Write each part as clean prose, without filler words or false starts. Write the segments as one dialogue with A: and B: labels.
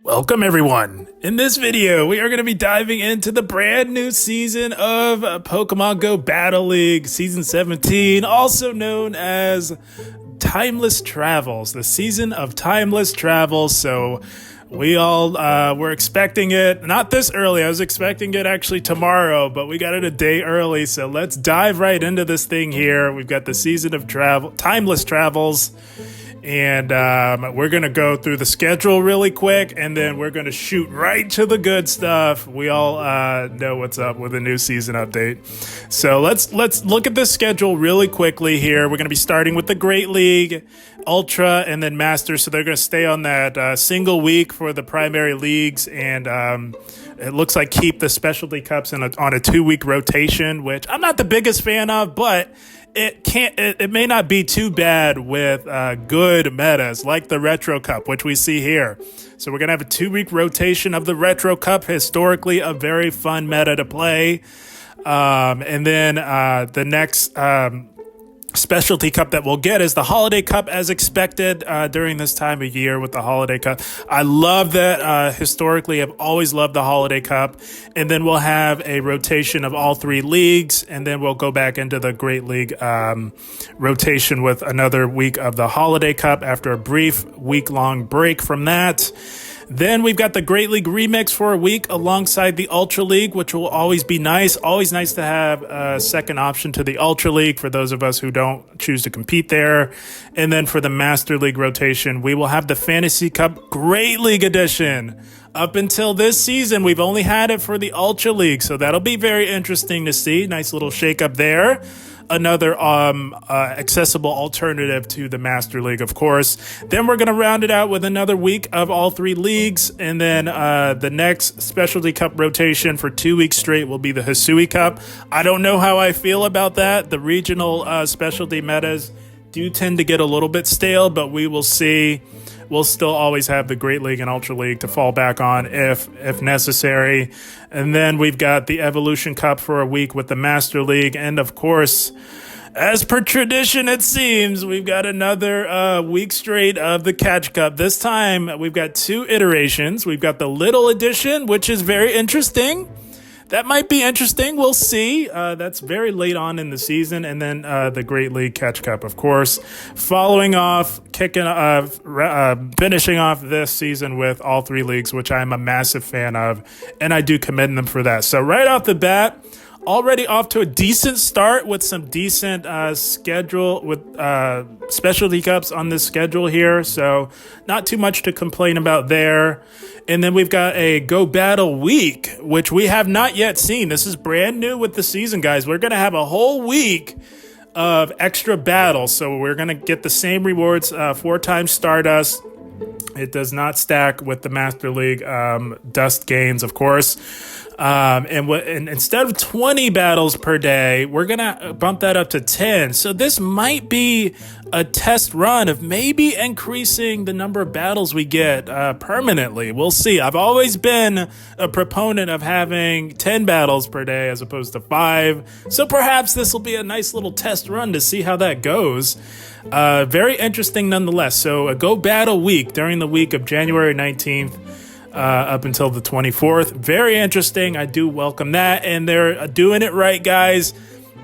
A: Welcome everyone. In this video, we are going to be diving into the brand new season of Pokemon Go Battle League, Season 17, also known as Timeless Travels, the season of Timeless Travels. So we all were expecting it, not this early, I was expecting it actually tomorrow, but we got it a day early. So let's dive right into this thing here. We've got the season of Timeless Travels. And we're going to go through the schedule really quick, and then we're going to shoot right to the good stuff. We all know what's up with a new season update. So let's look at the schedule really quickly here. We're going to be starting with the Great League, Ultra, and then Masters. So they're going to stay on that single week for the primary leagues, and it looks like keep the specialty cups on a 2-week rotation, which I'm not the biggest fan of, but it may not be too bad with good metas like the Retro Cup, which we see here. So we're going to have a 2-week rotation of the Retro Cup, historically a very fun meta to play. And then the next specialty cup that we'll get is the Holiday Cup, as expected during this time of year with the Holiday Cup. I love that. Historically, I've always loved the Holiday Cup. And then we'll have a rotation of all 3 leagues, and then we'll go back into the Great League rotation with another week of the Holiday Cup after a brief week-long break from that. Then we've got the Great League Remix for a week alongside the Ultra League, which will always be nice. Always nice to have a second option to the Ultra League for those of us who don't choose to compete there. And then for the Master League rotation, we will have the Fantasy Cup Great League Edition. Up until this season, we've only had it for the Ultra League, so that'll be very interesting to see. Nice little shakeup there. Another accessible alternative to the Master League, of course. Then we're going to round it out with another week of all 3 leagues. And then the next Specialty Cup rotation for 2 weeks straight will be the Hisui Cup. I don't know how I feel about that. The regional specialty metas do tend to get a little bit stale, but we will see. We'll still always have the Great League and Ultra League to fall back on if necessary. And then we've got the Evolution Cup for a week with the Master League. And of course, as per tradition, it seems, we've got another week straight of the Catch Cup. This time, we've got 2 iterations. We've got the Little Edition, which is very interesting. That might be interesting. We'll see. That's very late on in the season. And then the Great League Catch Cup, of course. Finishing off this season with all 3 leagues, which I'm a massive fan of. And I do commend them for that. So right off the bat, already off to a decent start with some decent schedule with specialty cups on this schedule here. So not too much to complain about there. And then we've got a Go Battle Week, which we have not yet seen. This is brand new with the season, guys. We're going to have a whole week of extra battles. So we're going to get the same rewards, 4 times Stardust. It does not stack with the Master League dust gains, of course. And instead of 20 battles per day, we're going to bump that up to 10. So this might be a test run of maybe increasing the number of battles we get permanently. We'll see. I've always been a proponent of having 10 battles per day as opposed to 5. So perhaps this will be a nice little test run to see how that goes. Very interesting nonetheless. So a Go Battle Week during the week of January 19th. Up until the 24th. Very interesting. I do welcome that. And they're doing it right, guys.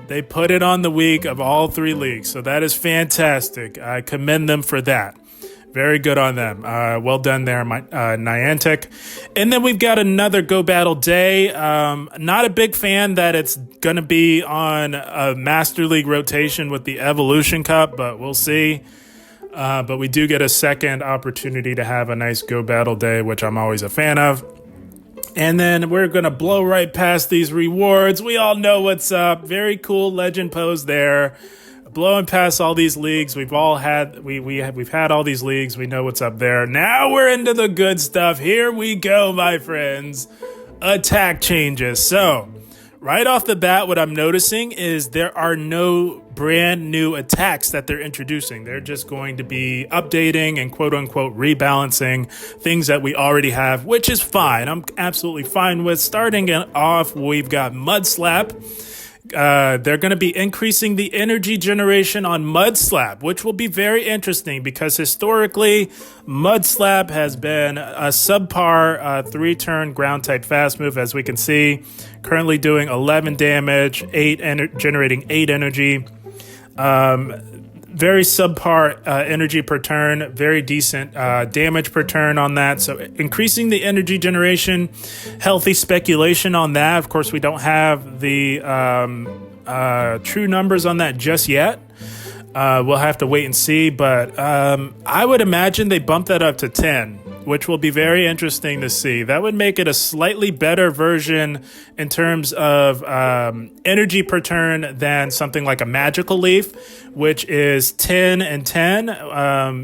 A: They put it on the week of all 3 leagues. So that is fantastic. I commend them for that. Very good on them. Well done there, Niantic. And then we've got another Go Battle Day. Not a big fan that it's going to be on a Master League rotation with the Evolution Cup, but we'll see. But we do get a second opportunity to have a nice Go Battle Day, which I'm always a fan of. And then we're going to blow right past these rewards. We all know what's up. Very cool legend pose there. Blowing past all these leagues. We've had all these leagues. We know what's up there. Now we're into the good stuff. Here we go, my friends. Attack changes. So, right off the bat, what I'm noticing is there are no brand new attacks that they're introducing. They're just going to be updating and quote unquote rebalancing things that we already have, which is fine. I'm absolutely fine with. Starting off, we've got Mud Slap. They're going to be increasing the energy generation on Mud Slap, which will be very interesting because historically, Mud Slap has been a subpar 3-turn ground type fast move, as we can see. Currently doing 11 damage, generating 8 energy. Very subpar energy per turn, very decent damage per turn on that. So increasing the energy generation, healthy speculation on that. Of course, we don't have the true numbers on that just yet. We'll have to wait and see, but I would imagine they bump that up to 10, which will be very interesting to see. That would make it a slightly better version in terms of energy per turn than something like a Magical Leaf, which is 10 and 10.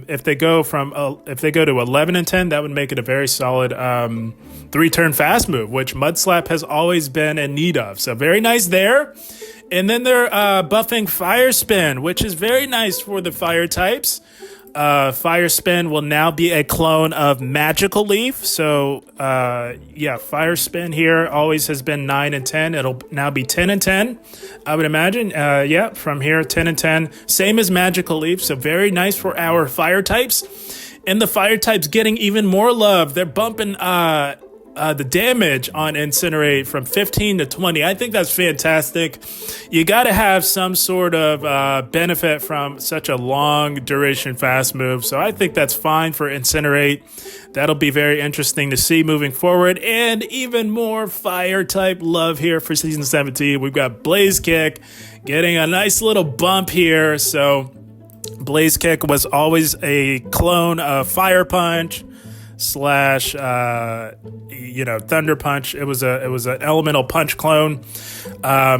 A: If they go to 11 and 10, that would make it a very solid 3-turn fast move, which Mud Slap has always been in need of. So very nice there. And then they're buffing Fire Spin, which is very nice for the fire types. Fire Spin will now be a clone of Magical Leaf. So, Fire Spin here always has been 9 and 10. It'll now be 10 and 10, I would imagine. From here, 10 and 10. Same as Magical Leaf. So very nice for our fire types. And the fire types getting even more love. They're bumping the damage on Incinerate from 15 to 20. I think that's fantastic. You got to have some sort of benefit from such a long duration fast move. So I think that's fine for Incinerate. That'll be very interesting to see moving forward. And even more fire type love here for Season 17. We've got Blaze Kick getting a nice little bump here. So Blaze Kick was always a clone of Fire Punch / Thunder Punch. It was an elemental punch clone.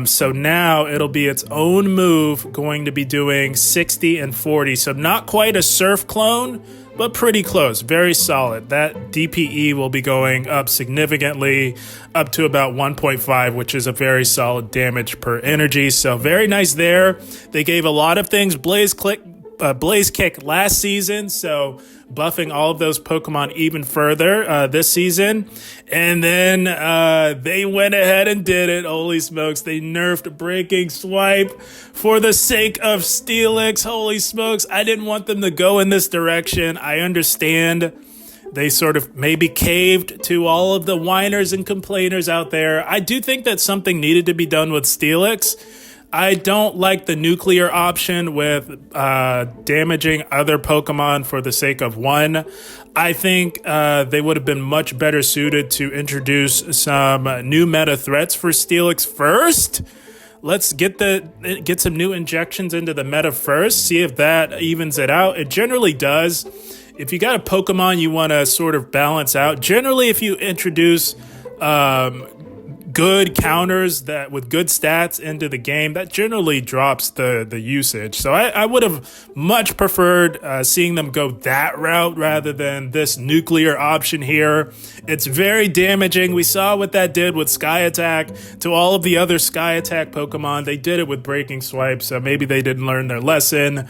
A: So now it'll be its own move, going to be doing 60 and 40. So not quite a surf clone, but pretty close. Very solid. That DPE will be going up significantly, up to about 1.5, which is a very solid damage per energy. So very nice there. They gave a lot of things Blaze Kick last season, so buffing all of those Pokemon even further this season. And then they went ahead and did it. Holy smokes, they nerfed Breaking Swipe for the sake of Steelix. Holy smokes, I didn't want them to go in this direction. I understand they sort of maybe caved to all of the whiners and complainers out there. I do think that something needed to be done with Steelix. I don't like the nuclear option with damaging other Pokemon for the sake of one. I think they would have been much better suited to introduce some new meta threats for Steelix first. Let's get some new injections into the meta first, see if that evens it out. It generally does. If you got a Pokemon you want to sort of balance out, generally if you introduce good counters that with good stats into the game, that generally drops the usage. So I would have much preferred seeing them go that route rather than this nuclear option here. It's very damaging. We saw what that did with Sky Attack to all of the other Sky Attack Pokemon. They did it with Breaking Swipe, so maybe they didn't learn their lesson.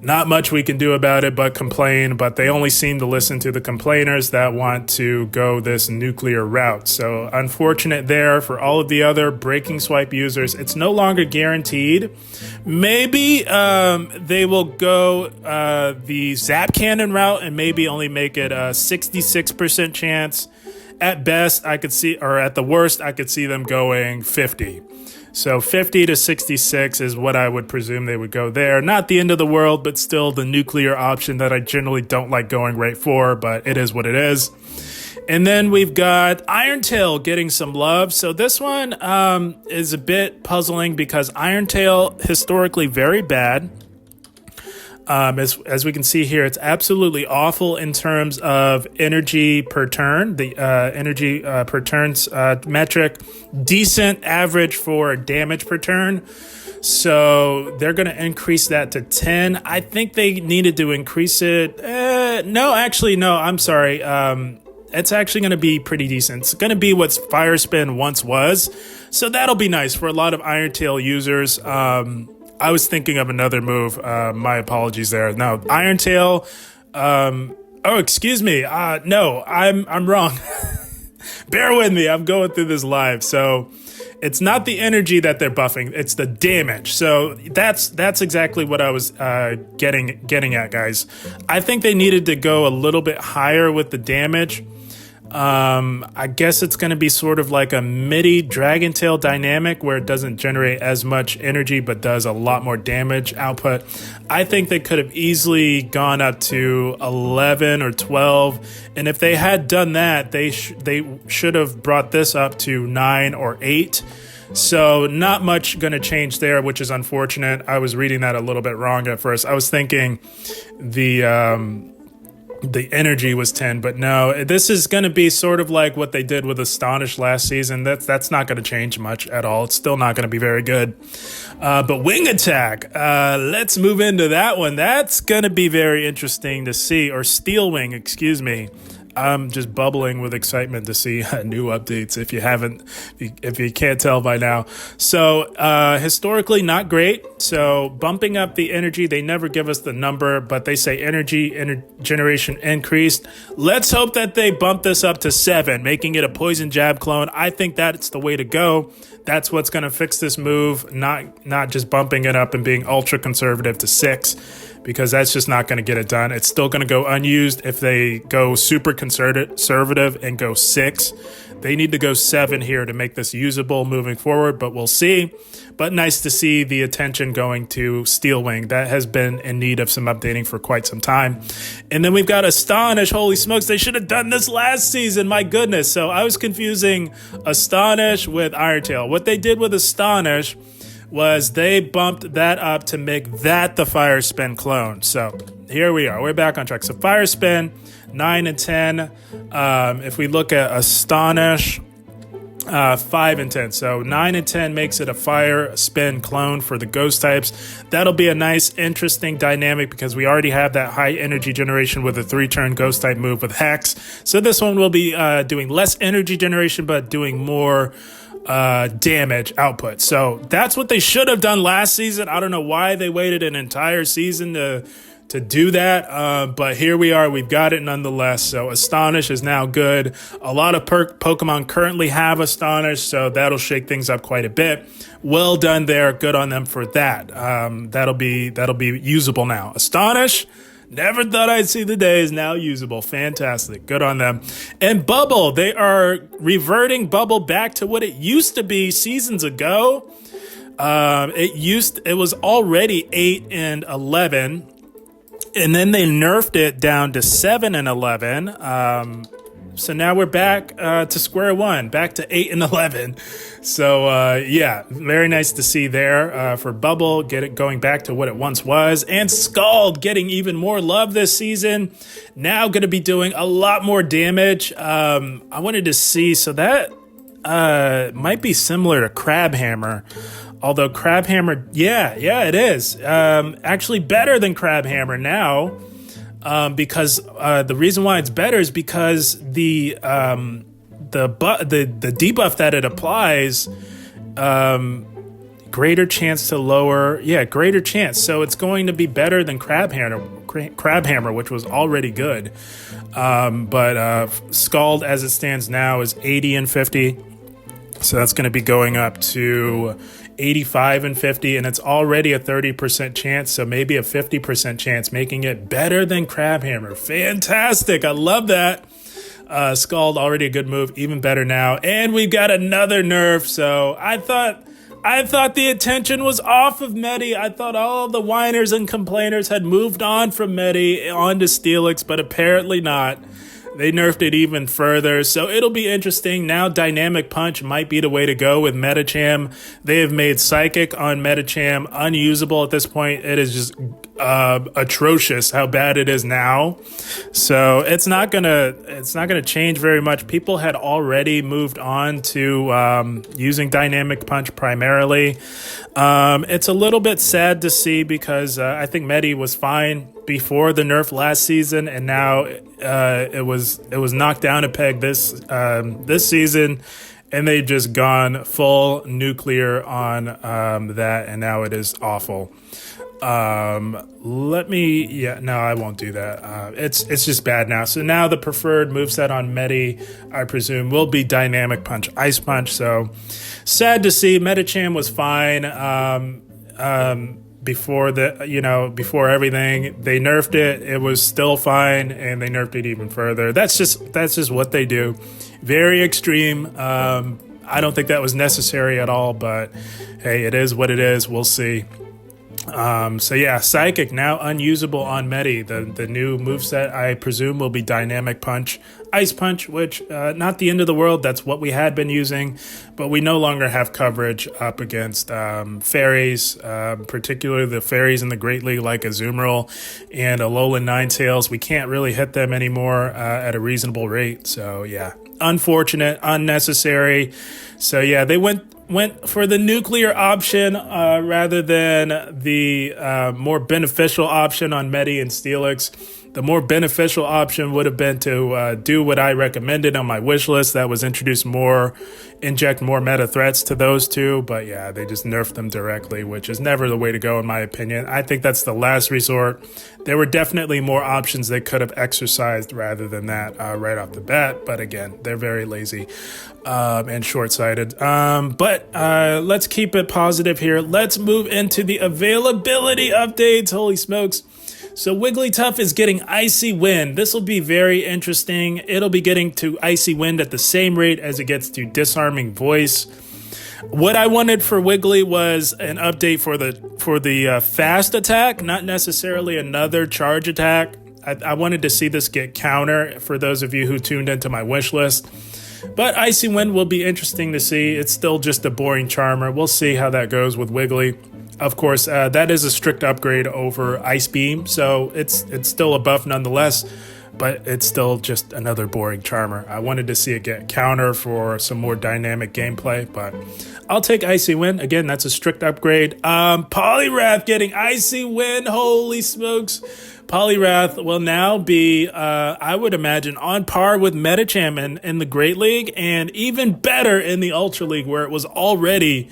A: Not much we can do about it but complain, but they only seem to listen to the complainers that want to go this nuclear route. So unfortunate there for all of the other Breaking Swipe users. It's no longer guaranteed. Maybe they will go the Zap Cannon route and maybe only make it a 66% chance. At best, I could see, or at the worst, I could see them going 50. So 50 to 66 is what I would presume they would go there. Not the end of the world, but still the nuclear option that I generally don't like going right for, but it is what it is. And then we've got Iron Tail getting some love. So this one is a bit puzzling because Iron Tail, historically very bad. As we can see here, it's absolutely awful in terms of energy per turn. The energy per turns metric, decent average for damage per turn. So they're going to increase that to 10. I think they needed to increase it. No, I'm sorry. It's actually going to be pretty decent. It's going to be what Fire Spin once was. So that'll be nice for a lot of Iron Tail users. I was thinking of another move. My apologies there. No, Iron Tail. Excuse me. No, I'm wrong. Bear with me. I'm going through this live. So it's not the energy that they're buffing. It's the damage. So that's exactly what I was getting at, guys. I think they needed to go a little bit higher with the damage. I guess it's going to be sort of like a MIDI Dragon Tail dynamic where it doesn't generate as much energy but does a lot more damage output. I think they could have easily gone up to 11 or 12, and if they had done that, they should have brought this up to 9 or 8. So not much going to change there, which is unfortunate. I was reading that a little bit wrong at first. I was thinking the energy was 10, but no, this is going to be sort of like what they did with Astonish last season. That's not going to change much at all. It's still not going to be very good. But Wing Attack, let's move into that one. That's going to be very interesting to see, or Steel Wing, excuse me. I'm just bubbling with excitement to see new updates if you can't tell by now. So historically not great. So bumping up the energy, they never give us the number, but they say energy generation increased. Let's hope that they bump this up to 7, making it a poison jab clone. I think that's the way to go. That's what's going to fix this move, not just bumping it up and being ultra conservative to 6. Because that's just not going to get it done. It's still going to go unused if they go super conservative and go 6. They need to go 7 here to make this usable moving forward, but we'll see. But nice to see the attention going to Steel Wing. That has been in need of some updating for quite some time. And then we've got Astonish. Holy smokes, they should have done this last season. My goodness. So I was confusing Astonish with Iron Tail. What they did with Astonish was they bumped that up to make that the Fire Spin clone. So here we are. We're back on track. So Fire Spin, 9 and 10. If we look at Astonish, 5 and 10. So 9 and 10 makes it a Fire Spin clone for the Ghost types. That'll be a nice, interesting dynamic because we already have that high energy generation with a 3-turn Ghost type move with Hex. So this one will be doing less energy generation, but doing more damage output. So that's what they should have done last season. I don't know why they waited an entire season to do that, but here we are. We've got it nonetheless. So Astonish is now good. A lot of Pokemon currently have Astonish, so that'll shake things up quite a bit. Well done there. Good on them for that. That'll be usable now. Astonish, never thought I'd see the day, is now usable. Fantastic. Good on them. And Bubble, they are reverting Bubble back to what it used to be seasons ago. It was already 8 and 11. And then they nerfed it down to 7 and 11. So now we're back to square one, back to 8 and 11. So, yeah, very nice to see there for Bubble, get it going back to what it once was. And Scald getting even more love this season. Now going to be doing a lot more damage. I wanted to see, so that might be similar to Crabhammer. Although Crabhammer, yeah, it is. Actually better than Crabhammer now. Because the reason why it's better is because the debuff that it applies, greater chance to lower, greater chance. So it's going to be better than Crabhammer, which was already good. But Scald as it stands now is 80 and 50. So that's going to be going up to 85 and 50, and it's already a 30% chance, so maybe a 50% chance, making it better than Crabhammer. Fantastic. I love that. Scald, already a good move, even better now. And we've got another nerf, so I thought the attention was off of Medi. I thought all of the whiners and complainers had moved on from Medi onto Steelix, but apparently not. They nerfed it even further, so it'll be interesting. Now Dynamic Punch might be the way to go with Medicham. They have made Psychic on Medicham unusable at this point. It is just atrocious how bad it is now. So it's not gonna change very much. People had already moved on to using Dynamic Punch primarily. It's a little bit sad to see because I think Medi was fine before the nerf last season, and now it was knocked down a peg this season, and they've just gone full nuclear on that, and now it is awful. No, I won't do that. It's just bad now. So now the preferred moveset on Medi, I presume, will be Dynamic Punch, Ice Punch. So sad to see. Medicham was fine. Before everything, they nerfed it. It was still fine, and they nerfed it even further. That's just what they do. Very extreme. I don't think that was necessary at all, but hey, it is what it is. We'll see. Psychic now unusable on Medi. The new moveset, I presume, will be Dynamic Punch, Ice Punch, which not the end of the world. That's what we had been using, but we no longer have coverage up against fairies, particularly the fairies in the Great League like Azumarill and Alolan Ninetales. We can't really hit them anymore at a reasonable rate. So yeah, unfortunate, unnecessary. So yeah, they went for the nuclear option rather than the more beneficial option on Medi and Steelix. The more beneficial option would have been to do what I recommended on my wish list. That was inject more meta threats to those two. But yeah, they just nerfed them directly, which is never the way to go in my opinion. I think that's the last resort. There were definitely more options they could have exercised rather than that right off the bat. But again, they're very lazy and short-sighted. But let's keep it positive here. Let's move into the availability updates. Holy smokes. So Wigglytuff is getting Icy Wind. This will be very interesting. It'll be getting to Icy Wind at the same rate as it gets to Disarming Voice. What I wanted for Wiggly was an update for the fast attack, not necessarily another charge attack. I wanted to see this get counter for those of you who tuned into my wish list. But Icy Wind will be interesting to see. It's still just a boring charmer. We'll see how that goes with Wiggly. Of course, that is a strict upgrade over Ice Beam, so it's still a buff nonetheless, but it's still just another boring charmer. I wanted to see it get counter for some more dynamic gameplay, but I'll take Icy Wind. Again, that's a strict upgrade. Poliwrath getting Icy Wind. Holy smokes. Poliwrath will now be, I would imagine, on par with Medicham in the Great League, and even better in the Ultra League, where it was already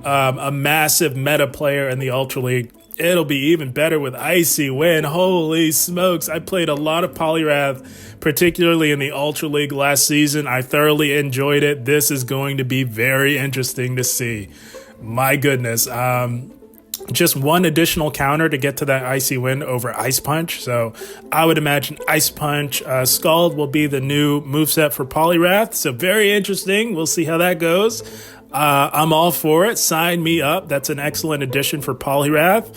A: a massive meta player in the Ultra League. It'll be even better with Icy Wind. Holy smokes. I played a lot of Poliwrath, particularly in the Ultra League last season. I thoroughly enjoyed it. This is going to be very interesting to see. My goodness. Just one additional counter to get to that Icy Wind over Ice Punch. So I would imagine Ice Punch Scald will be the new moveset for Poliwrath. So very interesting. We'll see how that goes. I'm all for it. Sign me up. That's an excellent addition for Poliwrath.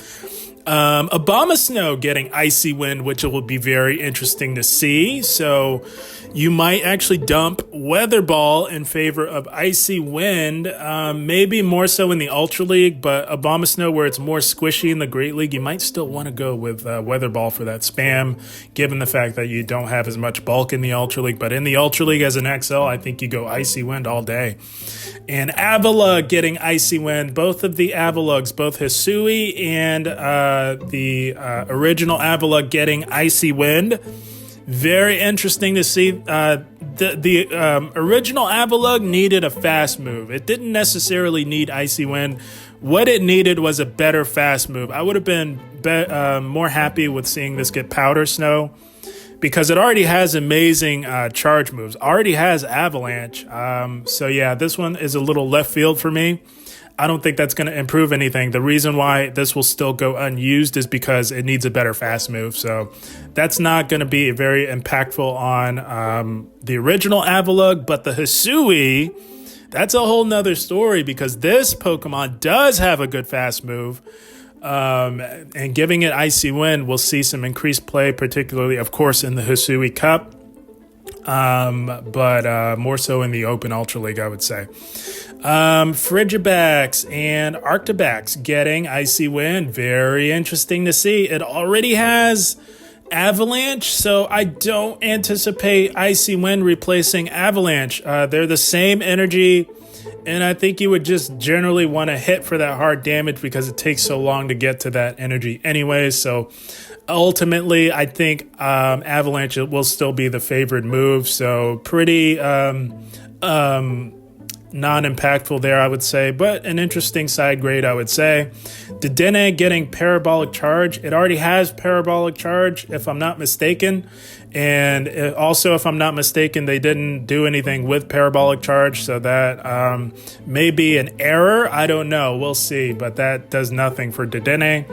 A: Abomasnow getting Icy Wind, which will be very interesting to see. So you might actually dump Weather Ball in favor of Icy Wind, maybe more so in the Ultra League, but Abomasnow, where it's more squishy in the Great League, you might still want to go with Weather Ball for that spam, given the fact that you don't have as much bulk in the Ultra League. But in the Ultra League as an XL, I think you go Icy Wind all day. And Avalugg getting Icy Wind. Both of the Avalugs, both Hisui and the original Avalugg getting Icy Wind. Very interesting to see. The original Avalugg needed a fast move. It didn't necessarily need Icy Wind. What it needed was a better fast move. I would have been more happy with seeing this get Powder Snow, because it already has amazing charge moves. Already has Avalanche. So yeah, this one is a little left field for me. I don't think that's going to improve anything. The reason why this will still go unused is because it needs a better fast move. So that's not going to be very impactful on the original Avalugg, but the Hisui, that's a whole nother story, because this Pokemon does have a good fast move. And giving it Icy Wind, we'll see some increased play, particularly, of course, in the Hisui Cup, but more so in the Open Ultra League, I would say. Frigibax and Arctibax getting Icy Wind. Very interesting to see. It already has Avalanche, so I don't anticipate Icy Wind replacing Avalanche. They're the same energy, and I think you would just generally want to hit for that hard damage because it takes so long to get to that energy anyway. So ultimately, I think Avalanche will still be the favored move. So pretty non-impactful there, I would say, but an interesting side grade, I would say. Dedenne getting Parabolic Charge. It already has Parabolic Charge, if I'm not mistaken. And also, if I'm not mistaken, they didn't do anything with Parabolic Charge, so that may be an error. I don't know. We'll see, but that does nothing for Dedenne.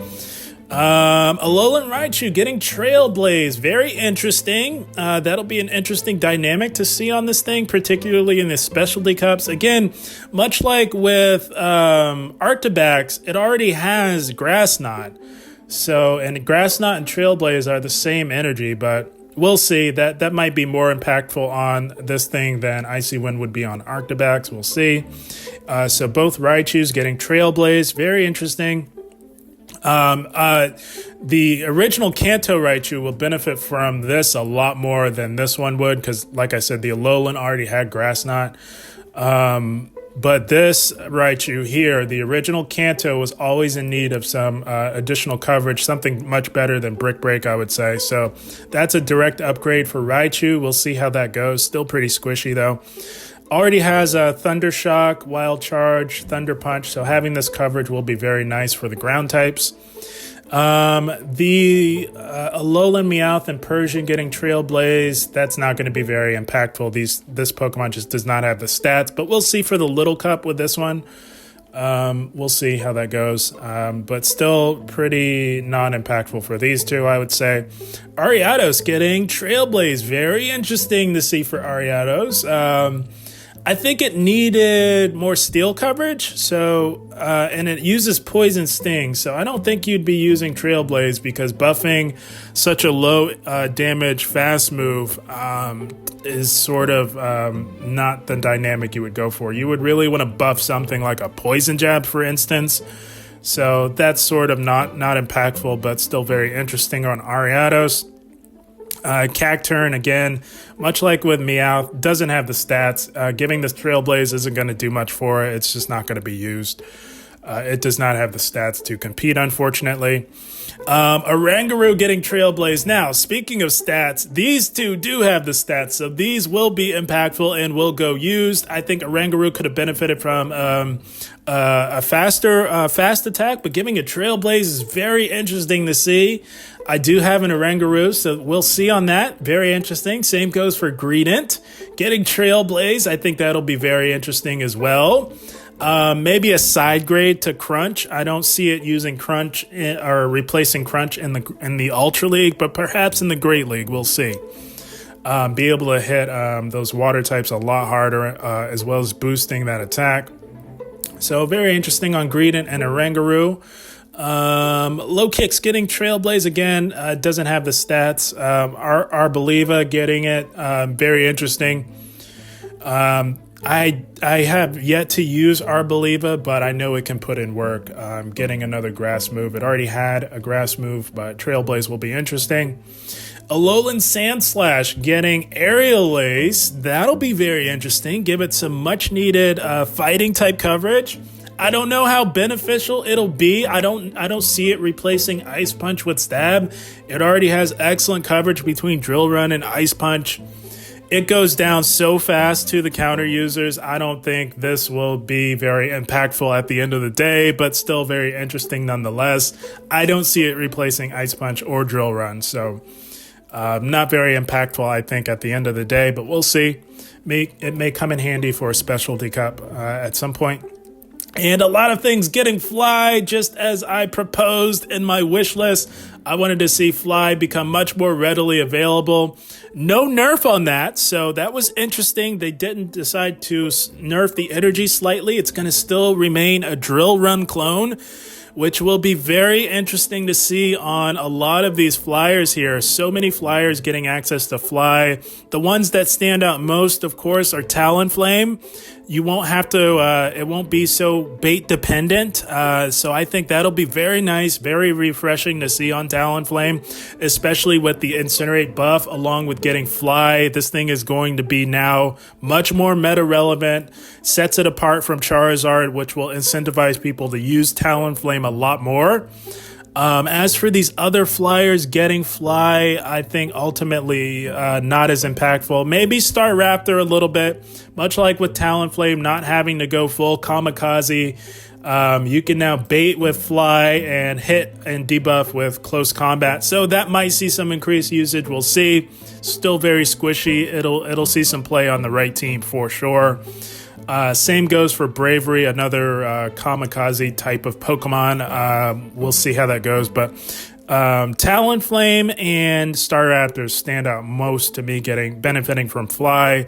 A: Alolan Raichu getting Trailblaze. Very interesting. That'll be an interesting dynamic to see on this thing, particularly in the specialty cups. Again, much like with Arctibax, it already has Grass Knot. So, and Grass Knot and Trailblaze are the same energy, but we'll see. That might be more impactful on this thing than Icy Wind would be on Arctibax. We'll see. So both Raichus getting Trailblaze. Very interesting. The original Kanto Raichu will benefit from this a lot more than this one would, because, like I said, the Alolan already had Grass Knot. But this Raichu here, the original Kanto, was always in need of some additional coverage, something much better than Brick Break, I would say. So that's a direct upgrade for Raichu. We'll see how that goes. Still pretty squishy, though. Already has a Thunder Shock, Wild Charge, Thunder Punch, so having this coverage will be very nice for the ground types. The Alolan, Meowth, and Persian getting Trailblaze, that's not going to be very impactful. This Pokemon just does not have the stats, but we'll see for the Little Cup with this one. We'll see how that goes, but still pretty non-impactful for these two, I would say. Ariados getting Trailblaze, very interesting to see for Ariados. I think it needed more steel coverage, so and it uses Poison Sting, so I don't think you'd be using Trailblaze because buffing such a low damage fast move is sort of not the dynamic you would go for. You would really want to buff something like a Poison Jab, for instance. So that's sort of not impactful, but still very interesting on Ariados. Cacturne, again, much like with Meowth, doesn't have the stats. Giving this Trailblaze isn't going to do much for it. It's just not going to be used. It does not have the stats to compete, unfortunately. Oranguru getting Trailblaze. Now, speaking of stats, these two do have the stats, so these will be impactful and will go used. I think Oranguru could have benefited from a fast attack, but giving a Trailblaze is very interesting to see. I do have an Oranguru, so we'll see on that. Very interesting. Same goes for Greedent. Getting Trailblaze, I think that'll be very interesting as well. Maybe a side grade to Crunch. I don't see it using Crunch or replacing Crunch in the Ultra League, but perhaps in the Great League, we'll see. Be able to hit those water types a lot harder, as well as boosting that attack. So very interesting on Greedent and Oranguru. Low Kicks getting Trailblaze again, doesn't have the stats. Arboliva getting it, very interesting. I have yet to use Arboliva, but I know it can put in work. Getting another grass move. It already had a grass move, but Trailblaze will be interesting. Alolan Sandslash getting Aerial Ace. That'll be very interesting. Give it some much needed fighting type coverage. I don't know how beneficial it'll be. I don't see it replacing Ice Punch with Stab. It already has excellent coverage between Drill Run and Ice Punch. It goes down so fast to the counter users. I don't think this will be very impactful at the end of the day, but still very interesting nonetheless. I don't see it replacing Ice Punch or Drill Run, so not very impactful, I think, at the end of the day, but we'll see. It may come in handy for a specialty cup at some point. And a lot of things getting Fly, just as I proposed in my wish list. I wanted to see Fly become much more readily available. No nerf on that, so that was interesting. They didn't decide to nerf the energy slightly. It's going to still remain a Drill Run clone, which will be very interesting to see on a lot of these flyers here. So many flyers getting access to Fly. The ones that stand out most, of course, are Talonflame. You won't have to, it won't be so bait dependent. So I think that'll be very nice, very refreshing to see on Talonflame, especially with the Incinerate buff along with getting Fly. This thing is going to be now much more meta relevant, sets it apart from Charizard, which will incentivize people to use Talonflame a lot more. As for these other flyers, getting Fly, I think ultimately not as impactful. Maybe Star Raptor a little bit, much like with Talonflame, not having to go full kamikaze. You can now bait with Fly and hit and debuff with close combat. So that might see some increased usage. We'll see. Still very squishy. It'll see some play on the right team for sure. Same goes for Bravery, another kamikaze type of Pokemon. We'll see how that goes. But Talonflame and Staraptors stand out most to me, benefiting from Fly.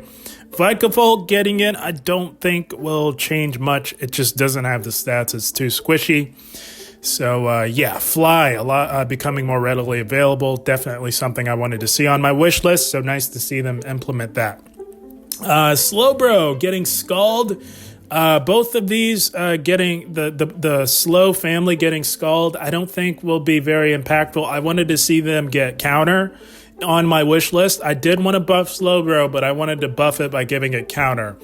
A: Vikavolt getting it, I don't think will change much. It just doesn't have the stats. It's too squishy. So, yeah, Fly a lot becoming more readily available. Definitely something I wanted to see on my wish list. So nice to see them implement that. Slowbro getting Scald. Both of these getting the Slow family getting Scald, I don't think will be very impactful. I wanted to see them get Counter on my wish list. I did want to buff Slowbro, but I wanted to buff it by giving it Counter.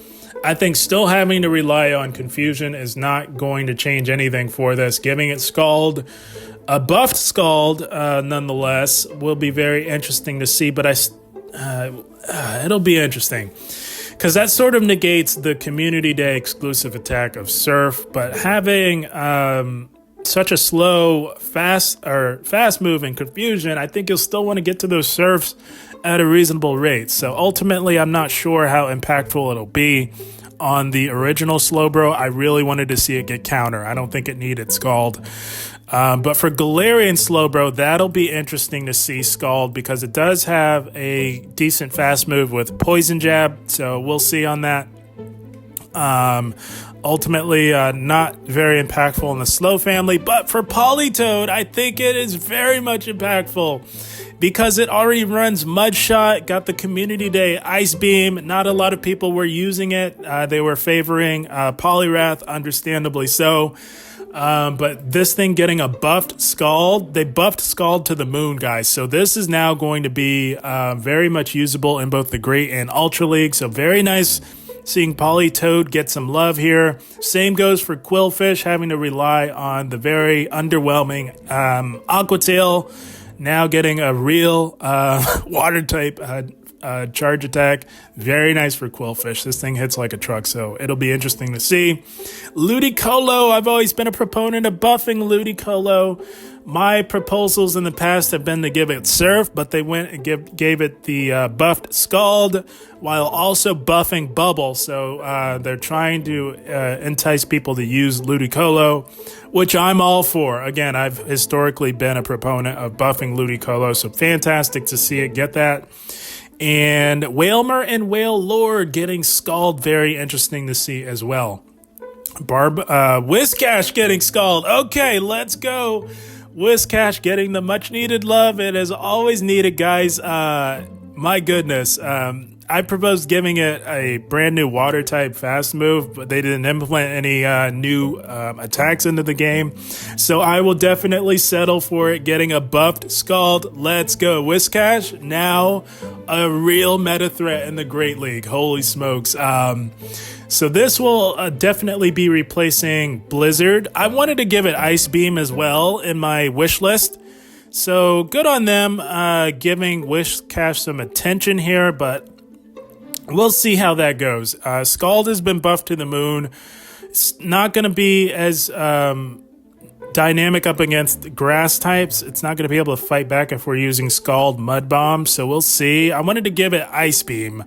A: I think still having to rely on Confusion is not going to change anything for this. Giving it Scald, a buffed Scald, nonetheless, will be very interesting to see, but it'll be interesting. Because that sort of negates the Community Day exclusive attack of Surf, but having such a slow, fast moving Confusion, I think you'll still want to get to those Surfs at a reasonable rate. So ultimately, I'm not sure how impactful it'll be on the original Slowbro. I really wanted to see it get Counter. I don't think it needed Scald. But for Galarian Slowbro, that'll be interesting to see Scald because it does have a decent fast move with Poison Jab. So we'll see on that. Ultimately, not very impactful in the Slow family. But for Politoed, I think it is very much impactful because it already runs Mud Shot, got the Community Day Ice Beam. Not a lot of people were using it. They were favoring Poliwrath, understandably so. But this thing getting a buffed Scald, they buffed Scald to the moon, guys. So this is now going to be very much usable in both the Great and Ultra League. So very nice seeing Politoed get some love here. Same goes for Quillfish, having to rely on the very underwhelming Aqua Tail, now getting a real water type charge attack. Very nice for Quillfish. This thing hits like a truck, so it'll be interesting to see. Ludicolo, I've always been a proponent of buffing Ludicolo. My proposals in the past have been to give it Surf, but they went and gave it the buffed Scald while also buffing Bubble. So they're trying to entice people to use Ludicolo, which I'm all for. Again, I've historically been a proponent of buffing Ludicolo, so fantastic to see it get that. And Wailmer and Wailord getting Scald, very interesting to see as well. Whiscash getting Scald. Okay, let's go. Whiscash getting the much needed love it has always needed, guys. My goodness. I proposed giving it a brand new water type fast move, but they didn't implement any new attacks into the game. So I will definitely settle for it getting a buffed Scald. Let's go. Whiscash, now a real meta threat in the Great League. Holy smokes. So this will definitely be replacing Blizzard. I wanted to give it Ice Beam as well in my wish list. So good on them giving Whiscash some attention here, but we'll see how that goes. Scald has been buffed to the moon. It's not going to be as dynamic up against grass types. It's not going to be able to fight back if we're using Scald Mud Bomb, so we'll see. I wanted to give it Ice Beam,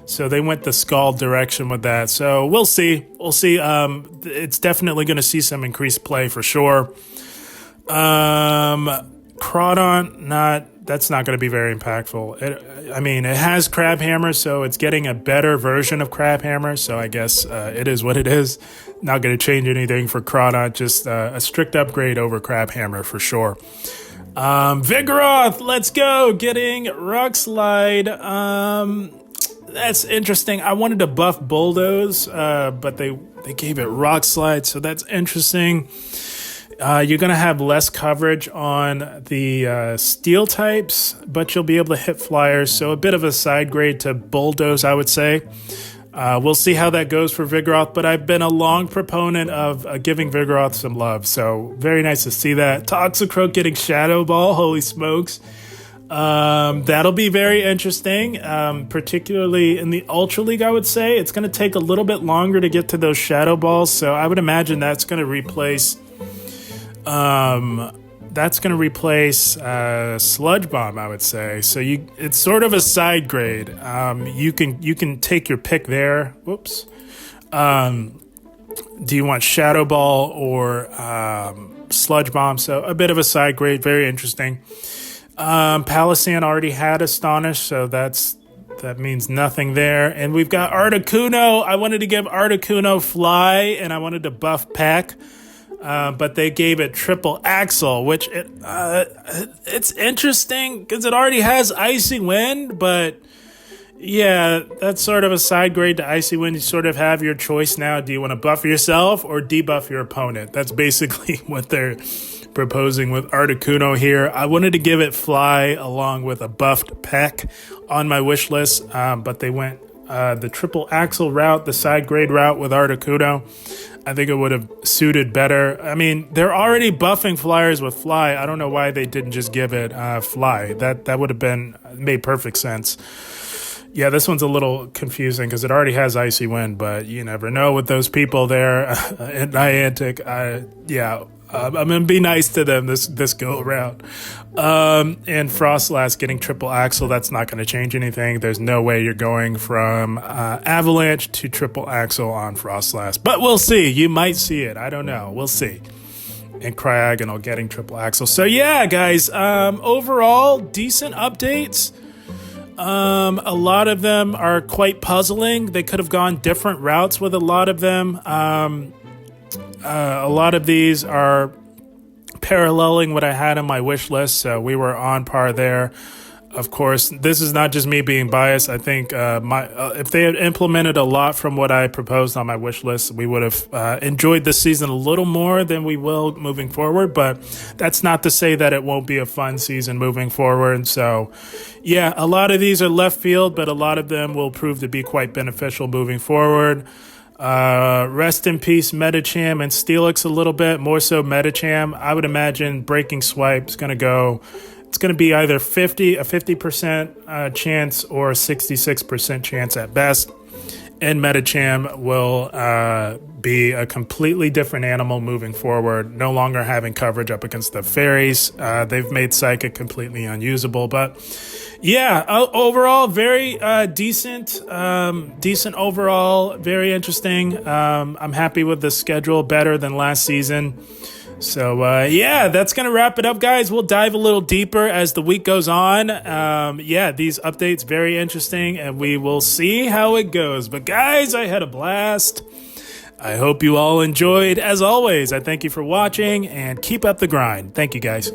A: so they went the Scald direction with that. So we'll see. We'll see. It's definitely going to see some increased play for sure. Crawdon, that's not going to be very impactful. It has Crabhammer, so it's getting a better version of Crabhammer, so I guess it is what it is. Not going to change anything for Crawdon, just a strict upgrade over Crabhammer for sure. Vigoroth, let's go, getting Rock Slide. That's interesting. I wanted to buff Bulldoze, but they gave it Rock Slide, so that's interesting. You're going to have less coverage on the steel types, but you'll be able to hit flyers. So a bit of a side grade to Bulldoze, I would say. We'll see how that goes for Vigoroth, but I've been a long proponent of giving Vigoroth some love, so very nice to see that. Toxicroak getting Shadow Ball, holy smokes. That'll be very interesting, particularly in the Ultra League, I would say. It's going to take a little bit longer to get to those Shadow Balls, so I would imagine that's going to replace... Sludge Bomb, I would say. So it's sort of a side grade. You can take your pick there. Whoops. Do you want Shadow Ball or Sludge Bomb? So a bit of a side grade, very interesting. Palossand already had Astonish, so that means nothing there. And we've got Articuno. I wanted to give Articuno Fly, and I wanted to buff Peck. But they gave it Triple Axle, which it's interesting because it already has Icy Wind, but yeah, that's sort of a side grade to Icy Wind. You sort of have your choice now. Do you want to buff yourself or debuff your opponent? That's basically what they're proposing with Articuno here. I wanted to give it Fly along with a buffed Peck on my wish list, but they went the Triple Axle route, the side grade route with Articuno. I think it would have suited better. I mean, they're already buffing flyers with Fly. I don't know why they didn't just give it Fly. That would have made perfect sense. Yeah, this one's a little confusing because it already has Icy Wind, but you never know with those people there at Niantic. I'm going to be nice to them this go around. And Frostlass getting Triple Axle, that's not going to change anything. There's no way you're going from Avalanche to Triple Axle on Frostlass. But we'll see. You might see it. I don't know. We'll see. And Cryogonal getting Triple Axle. So yeah, guys, overall, decent updates. A lot of them are quite puzzling. They could have gone different routes with a lot of them. A lot of these are paralleling what I had on my wish list, so we were on par there. Of course, this is not just me being biased. I think if they had implemented a lot from what I proposed on my wish list, we would have enjoyed this season a little more than we will moving forward. But that's not to say that it won't be a fun season moving forward. So, yeah, a lot of these are left field, but a lot of them will prove to be quite beneficial moving forward. Rest in peace, Metacham and Steelix a little bit, more so Metacham. I would imagine Breaking Swipe is going to go, it's going to be either a 50% chance or a 66% chance at best. And Metacham will be a completely different animal moving forward, no longer having coverage up against the fairies. They've made Psychic completely unusable, but yeah, overall, very decent overall, very interesting. I'm happy with the schedule, better than last season. So, yeah, that's going to wrap it up, guys. We'll dive a little deeper as the week goes on. Yeah, these updates, very interesting, and we will see how it goes. But, guys, I had a blast. I hope you all enjoyed. As always, I thank you for watching, and keep up the grind. Thank you, guys.